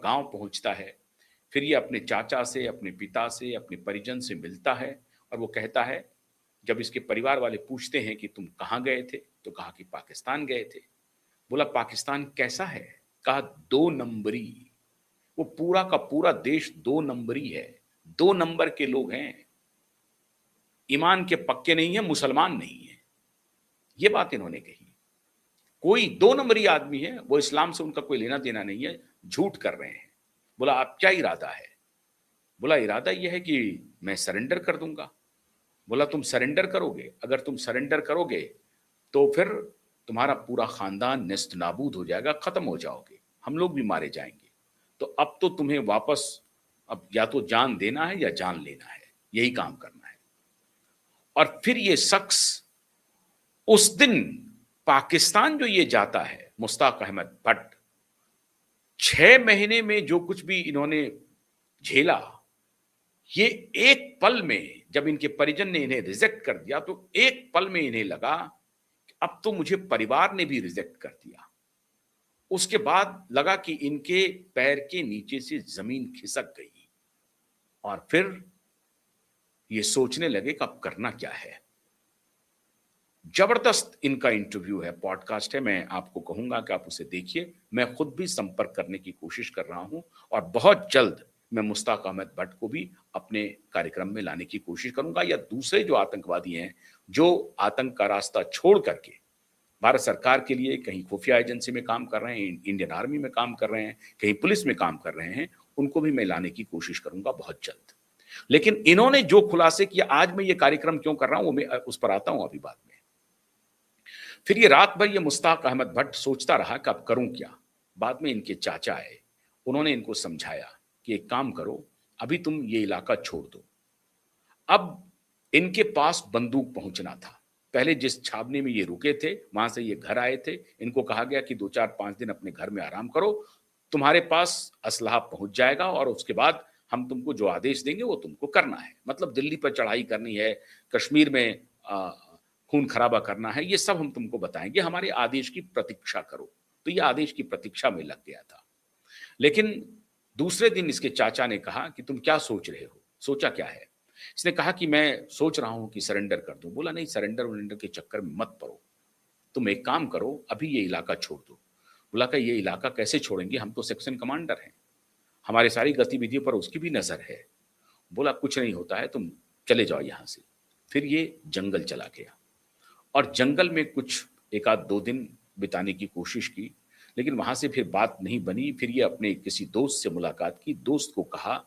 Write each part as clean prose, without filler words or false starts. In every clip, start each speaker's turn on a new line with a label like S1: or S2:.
S1: गांव पहुंचता है। फिर ये अपने चाचा से, अपने पिता से, अपने परिजन से मिलता है और वो कहता है, जब इसके परिवार वाले पूछते हैं कि तुम कहाँ गए थे? तो कहा कि पाकिस्तान गए थे। बोला पाकिस्तान कैसा है? कहा 2 नंबरी। वो पूरा का पूरा देश 2 नंबरी है। 2 नंबर के लोग हैं। ईमान के पक्के नहीं है, मुसलमान नहीं है। ये बात इन्होंने कही। कोई 2 नंबरी आदमी है, वो इस्लाम से उनका कोई लेना-देना नहीं है, झूठ कर रहे हैं। बोला आप क्या इरादा है? बोला इरादा ये है कि मैं सरेंडर कर दूँगा। बोला तुम सरेंडर करोगे? अगर तुम सरेंडर करोगे, तो फिर तुम्हारा पूरा खानदान नेस्त-नाबूद हो जाएगा, खत्म हो जाओगे। हम लोग भी मारे जाएँगे। तो अब तो तुम्हें वापस अब या तो जान देना है या जान लेना है, यही काम करना है। और फिर ये शख्स उस दिन पाकिस्तान जो ये जाता है, मुश्ताक अहमद भट्ट, 6 महीने में जो कुछ भी इन्होंने झेला, ये एक पल में जब इनके परिजन ने इन्हें रिजेक्ट कर दिया, तो एक पल में इन्हें लगा कि अब तो मुझे परिवार ने भी रिजेक्ट कर दिया। उसके बाद लगा कि इनके पैर के नीचे से जमीन खिसक गई और फिर ये सोचने लगे कि अब करना क्या है। जबरदस्त इनका इंटरव्यू है, पॉडकास्ट है, मैं आपको कहूंगा कि आप उसे देखिए। मैं खुद भी संपर्क करने की कोशिश कर रहा हूं और बहुत जल्द मैं मुश्ताक अहमद भट्ट को भी अपने कार्यक्रम में लाने की कोशिश करूंगा, या दूसरे जो आतंकवादी हैं, जो आतंक का रास्ता छोड़ करके भारत सरकार के लिए कहीं खुफिया एजेंसी में काम कर रहे हैं, इंडियन आर्मी में काम कर रहे हैं, कहीं पुलिस में काम कर रहे हैं, उनको भी मैं लाने की कोशिश करूंगा बहुत जल्द। लेकिन इन्होंने जो खुलासे किया, आज मैं ये कार्यक्रम क्यों कर रहा हूं, वो मैं उस पर आता हूं अभी बाद में। फिर ये रात भर ये मुश्ताक अहमद भट्ट सोचता रहा कि अब करूं क्या। बाद में इनके चाचा आए, उन्होंने इनको समझाया कि एक काम करो, अभी तुम ये इलाका छोड़ दो। अब इनके पास बंदूक पहुंचना था। पहले जिस छावनी में ये रुके थे, वहां से ये घर आए थे। इनको कहा गया कि 2-4-5 दिन अपने घर में आराम करो, तुम्हारे पास असलहा पहुंच जाएगा और उसके बाद हम तुमको जो आदेश देंगे वो तुमको करना है। मतलब दिल्ली पर चढ़ाई करनी है, कश्मीर में खून खराबा करना है, ये सब हम तुमको बताएंगे, हमारे आदेश की प्रतीक्षा करो। तो ये आदेश की प्रतीक्षा में लग गया था। लेकिन दूसरे दिन इसके चाचा ने कहा कि तुम क्या सोच रहे हो? सोचा क्या है? इसने कहा कि मैं सोच रहा हूं कि सरेंडर कर दूं। बोला नहीं, सरेंडर वरेंडर के चक्कर में मत पड़ो। तुम एक काम करो, अभी ये इलाका छोड़ दो। बोला कि ये इलाका कैसे छोड़ेंगे, हम तो सेक्शन कमांडर हैं, हमारी सारी गतिविधियों पर उसकी भी नजर है। बोला कुछ नहीं होता है, तुम चले जाओ यहां से। फिर ये जंगल चला गया और जंगल में कुछ 1 आध 2 दिन बिताने की कोशिश की, लेकिन वहां से फिर बात नहीं बनी। फिर ये अपने किसी दोस्त से मुलाकात की, दोस्त को कहा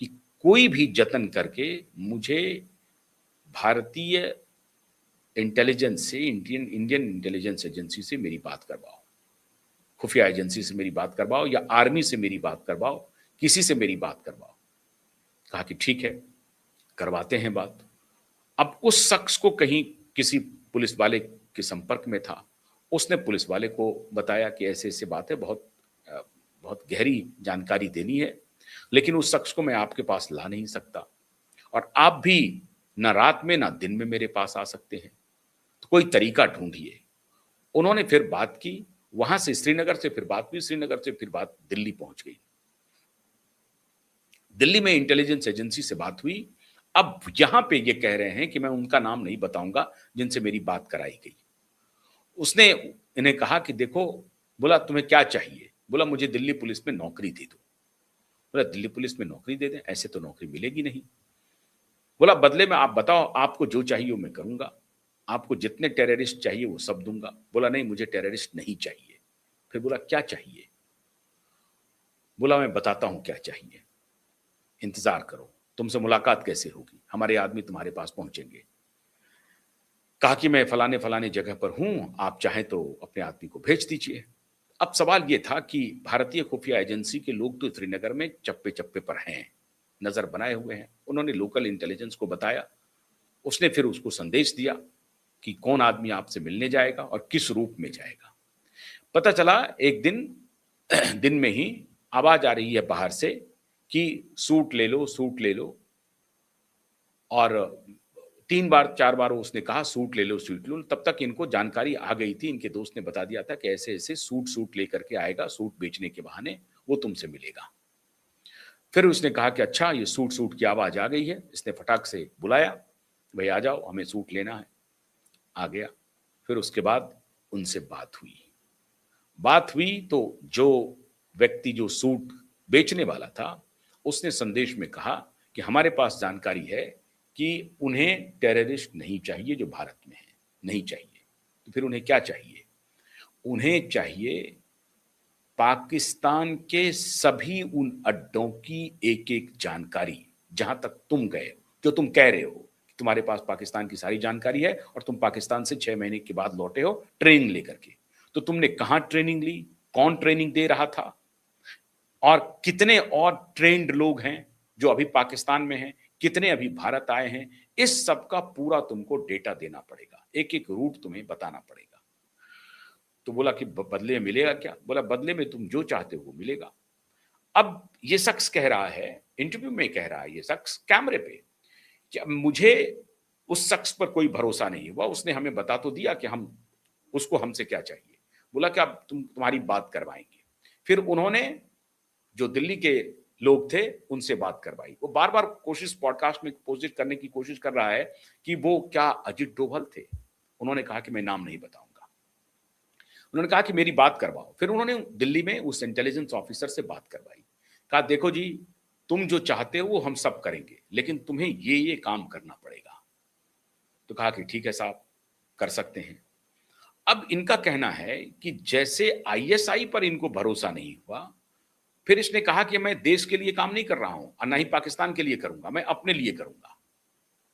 S1: कि कोई भी जतन करके मुझे भारतीय इंटेलिजेंस से, इंडियन इंडियन इंटेलिजेंस एजेंसी से मेरी बात करवाओ, खुफिया एजेंसी से मेरी बात करवाओ या आर्मी से मेरी बात करवाओ, किसी से मेरी बात करवाओ। कहा कि ठीक है, करवाते हैं बात। अब उस शख्स को कहीं किसी पुलिस वाले के संपर्क में था, उसने पुलिस वाले को बताया कि ऐसे-ऐसे बात है, बहुत गहरी जानकारी देनी है, लेकिन उस शख्स को मैं आपके पास ला नहीं सकता और आप भी ना रात में ना दिन में मेरे पास आ सकते हैं, तो कोई तरीका ढूँढिए। उन्होंने फिर बात की, वहाँ से श्रीनगर से फिर बात हुई, श्रीनगर से फिर बात दिल्ली पहुँच गई। दिल्ली में इंटेलिजेंस एजेंसी से बात हुई। अब यहाँ पे ये कह रहे हैं कि मैं उनका नाम नहीं बताऊँगा जिनसे मेरी बात कराई गई। उसने इन्हें कहा कि देखो, बोला तुम्हें क्या चाहिए? बोला मुझे दिल्ली पुलिस में नौकरी दे दो। बोला दिल्ली पुलिस में नौकरी दे दें, ऐसे तो नौकरी मिलेगी नहीं। बोला बदले में आप बताओ, आपको जो चाहिए वो मैं करूँगा। आपको जितने टेररिस्ट चाहिए वो सब दूँगा। बोला नहीं, मुझे टेररिस्ट नहीं चाहिए। फिर बोला क्या चाहिए? बोला मैं बताता हूँ क्या चाहिए। इंतज़ार करो, तुमसे मुलाकात कैसे होगी? हमारे आदमी तुम्हारे पास पहुँचेंगे। कहा कि मैं फलाने-फलाने जगह पर हूँ, आप चाहें तो अपने आदमी को भेज दीजिए। अब सवाल ये था कि भारतीय खुफिया एजेंसी के लोग तो श्रीनगर में चप्पे-चप्पे पर हैं, नज़र बनाए हुए हैं। उन्होंने लोकल इंटेलिजेंस को बताया, उसने फिर उसको संदेश दिया कि कौन आदमी आपसे मिलने जाएगा और किस रूप में जाएगा। पता चला एक दिन दिन में ही आवाज़ आ रही है बाहर से कि सूट ले लो, सूट ले लो, और 3 बार 4 बार उसने कहा सूट ले लो, सूट लो। तब तक इनको जानकारी आ गई थी, इनके दोस्त ने बता दिया था कि ऐसे-ऐसे सूट लेकर के आएगा, सूट बेचने के बहाने। वो तुमसे मिलेगा। फिर उसने कहा कि अच्छा, ये सूट की आवाज आ गई है। इसने फटाक से बुलाया, भाई आ जाओ, हमें सूट लेना है। आ गया। फिर उसके बाद उनसे बात हुई तो जो व्यक्ति जो सूट बेचने वाला था, उसने संदेश में कहा कि हमारे पास जानकारी है कि उन्हें टेररिस्ट नहीं चाहिए जो भारत में है, नहीं चाहिए। तो फिर उन्हें क्या चाहिए? उन्हें चाहिए पाकिस्तान के सभी उन अड्डों की एक-एक जानकारी, जहां तक तुम गए हो, जो तुम कह रहे हो कि तुम्हारे पास पाकिस्तान की सारी जानकारी है और तुम पाकिस्तान से 6 महीने के बाद लौटे हो ट्रेनिंग लेकर के। तो तुमने कहां ट्रेनिंग ली? कौन ट्रेनिंग दे रहा था? और कितने और ट्रेन्ड लोग हैं जो अभी पाकिस्तान में हैं, कितने अभी भारत आए हैं? इस सब का पूरा तुमको डेटा देना पड़ेगा, एक-एक रूट तुम्हें बताना पड़ेगा। तो बोला कि बदले में मिलेगा क्या? बोला बदले में तुम जो चाहते हो वो मिलेगा। अब ये शख्स कह रहा है, इंटरव्यू में कह रहा है ये शख्स कैमरे पे, कि अब मुझे उस शख्स पर कोई भरोसा नहीं हुआ, उसने हमें बता तो दिया कि हम उसको हमसे क्या चाहिए। बोला कि अब तुम्हारी बात करवाएँगे। फिर उन्होंने जो दिल्ली के लोग थे, उनसे बात करवाई। वो बार-बार कोशिश पॉडकास्ट में कोशिश करने की कोशिश कर रहा है कि वो क्या अजित डोभाल थे? उन्होंने कहा कि मैं नाम नहीं बताऊँगा। उन्होंने कहा कि मेरी बात करवाओ। फिर उन्होंने दिल्ली में उस इंटेलिजेंस ऑफिसर से बात करवाई। कहा देखो जी, तुम जो चाहते हो वो हम सब करेंगे, लेकिन तुम्हें ये काम करना पड़ेगा। तो कहा कि ठीक है साहब, कर सकते हैं। अब इनका कहना है कि जैसे आईएसआई पर इनको भरोसा नहीं हुआ, फिर इसने कहा कि मैं देश के लिए काम नहीं कर रहा हूं और ना ही पाकिस्तान के लिए करूंगा, मैं अपने लिए करूंगा।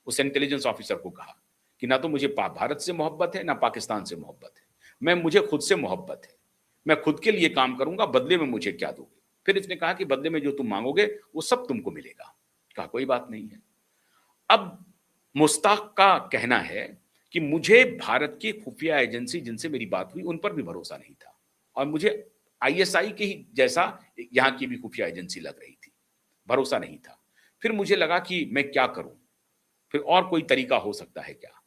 S1: उस इंटेलिजेंस ऑफिसर को कहा कि ना तो मुझे भारत से मोहब्बत है, ना पाकिस्तान से मोहब्बत है। मुझे खुद से मोहब्बत है। मैं खुद के लिए काम करूंगा, बदले में मुझे क्या दोगे? फिर इसने कहा कि बदले में जो तुम मांगोगे वो सब तुमको मिलेगा। कहा कोई बात नहीं है। अब मुश्ताक का कहना है कि मुझे भारत की खुफिया एजेंसी जिनसे मेरी बात हुई उन पर भी भरोसा नहीं था और मुझे आईएसआई के ही जैसा यहाँ की भी खुफिया एजेंसी लग रही थी, भरोसा नहीं था। फिर मुझे लगा कि मैं क्या करूं, फिर और कोई तरीका हो सकता है क्या?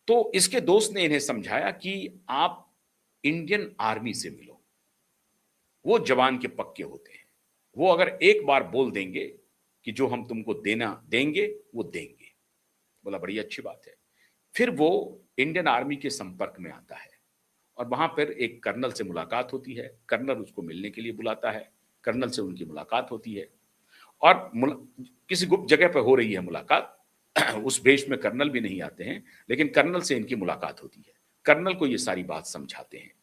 S1: तो इसके दोस्त ने इन्हें समझाया कि आप इंडियन आर्मी से मिलो, वो जवान के पक्के होते हैं। वो अगर एक बार बोल देंगे कि जो हम तुमको देना देंगे, वो देंगे। बोला बड़ी अच्छी बात है। फिर वो इंडियन आर्मी के संपर्क में आता है और वहां पर एक कर्नल से मुलाकात होती है। कर्नल उसको मिलने के लिए बुलाता है। कर्नल से उनकी मुलाकात होती है और किसी गुप्त जगह पर हो रही है मुलाकात। उस भेष में कर्नल भी नहीं आते हैं, लेकिन कर्नल से इनकी मुलाकात होती है। कर्नल को ये सारी बात समझाते हैं